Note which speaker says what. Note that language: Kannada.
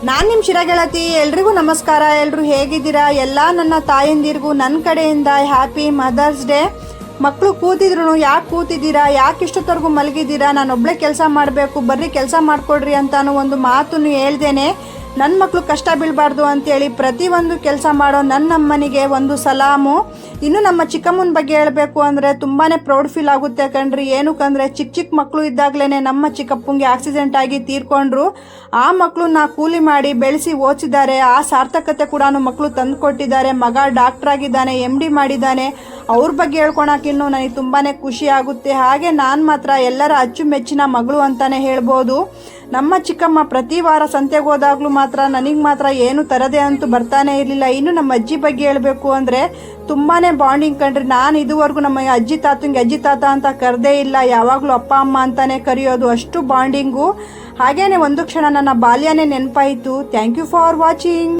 Speaker 1: ನಾನು ನಿಮ್ಮ ಶಿರಗೆಳತಿ. ಎಲ್ರಿಗೂ ನಮಸ್ಕಾರ. ಎಲ್ಲರೂ ಹೇಗಿದ್ದೀರಾ? ಎಲ್ಲ ನನ್ನ ತಾಯಂದಿರಿಗೂ ನನ್ನ ಕಡೆಯಿಂದ ಹ್ಯಾಪಿ ಮದರ್ಸ್ ಡೇ. ಮಕ್ಕಳು ಕೂತಿದ್ರು, ಯಾಕೆ ಕೂತಿದ್ದೀರಾ, ಯಾಕೆ ಇಷ್ಟೊತ್ತವರೆಗೂ ಮಲಗಿದ್ದೀರಾ, ನಾನೊಬ್ಬಳೇ ಕೆಲಸ ಮಾಡಬೇಕು, ಬರ್ರಿ ಕೆಲಸ ಮಾಡಿಕೊಡ್ರಿ ಅಂತಾನು ಒಂದು ಮಾತನ್ನು ಹೇಳ್ದೇನೆ ನನ್ನ ಮಕ್ಕಳು ಕಷ್ಟ ಬೀಳಬಾರ್ದು ಅಂತೇಳಿ ಪ್ರತಿಯೊಂದು ಕೆಲಸ ಮಾಡೋ ನನ್ನ ಅಮ್ಮನಿಗೆ ಒಂದು ಸಲಾಮು. ಇನ್ನು ನಮ್ಮ ಚಿಕ್ಕಮ್ಮನ ಬಗ್ಗೆ ಹೇಳಬೇಕು ಅಂದರೆ ತುಂಬಾ ಪ್ರೌಡ್ ಫೀಲ್ ಆಗುತ್ತೆ ಕಣ್ರಿ. ಏನಕ್ಕಂದರೆ ಚಿಕ್ಕ ಮಕ್ಕಳು ಇದ್ದಾಗಲೇ ನಮ್ಮ ಚಿಕ್ಕಪ್ಪಂಗೆ ಆಕ್ಸಿಡೆಂಟ್ ಆಗಿ ತೀರ್ಕೊಂಡ್ರು. ಆ ಮಕ್ಕಳನ್ನ ಕೂಲಿ ಮಾಡಿ ಬೆಳೆಸಿ ಓದಿಸಿದ್ದಾರೆ. ಆ ಸಾರ್ಥಕತೆ ಕೂಡ ಮಕ್ಕಳು ತಂದು ಕೊಟ್ಟಿದ್ದಾರೆ. ಮಗ ಡಾಕ್ಟರ್ ಆಗಿದ್ದಾನೆ, MD ಮಾಡಿದ್ದಾನೆ. ಅವ್ರ ಬಗ್ಗೆ ಹೇಳ್ಕೊಳಕ್ಕೆ ಇನ್ನೂ ನನಗೆ ತುಂಬಾ ಖುಷಿ ಆಗುತ್ತೆ. ಹಾಗೆ ನಾನು ಮಾತ್ರ ಎಲ್ಲರ ಅಚ್ಚುಮೆಚ್ಚಿನ ಮಗಳು ಅಂತಲೇ ಹೇಳ್ಬೋದು. ನಮ್ಮ ಚಿಕ್ಕಮ್ಮ ಪ್ರತಿ ವಾರ ಸಂತೆಗೆ ಹೋದಾಗಲೂ ಮಾತ್ರ ನನಗೆ ಮಾತ್ರ ಏನು ತರದೆ ಅಂತೂ ಬರ್ತಾನೆ ಇರಲಿಲ್ಲ. ಇನ್ನು ನಮ್ಮ ಅಜ್ಜಿ ಬಗ್ಗೆ ಹೇಳಬೇಕು ಅಂದರೆ ತುಂಬಾ ಬಾಂಡಿಂಗ್ ಕಂಡ್ರಿ. ನಾನು ಇದುವರೆಗೂ ನಮ್ಮ ಅಜ್ಜಿ ತಾತ ಅಂತ ಕರೆದೇ ಇಲ್ಲ, ಯಾವಾಗಲೂ ಅಪ್ಪ ಅಮ್ಮ ಅಂತಾನೆ ಕರೆಯೋದು, ಅಷ್ಟು ಬಾಂಡಿಂಗು. ಹಾಗೇನೆ ಒಂದು ಕ್ಷಣ ನನ್ನ ಬಾಲ್ಯನೇ ನೆನಪಾಯಿತು. Thank you for watching.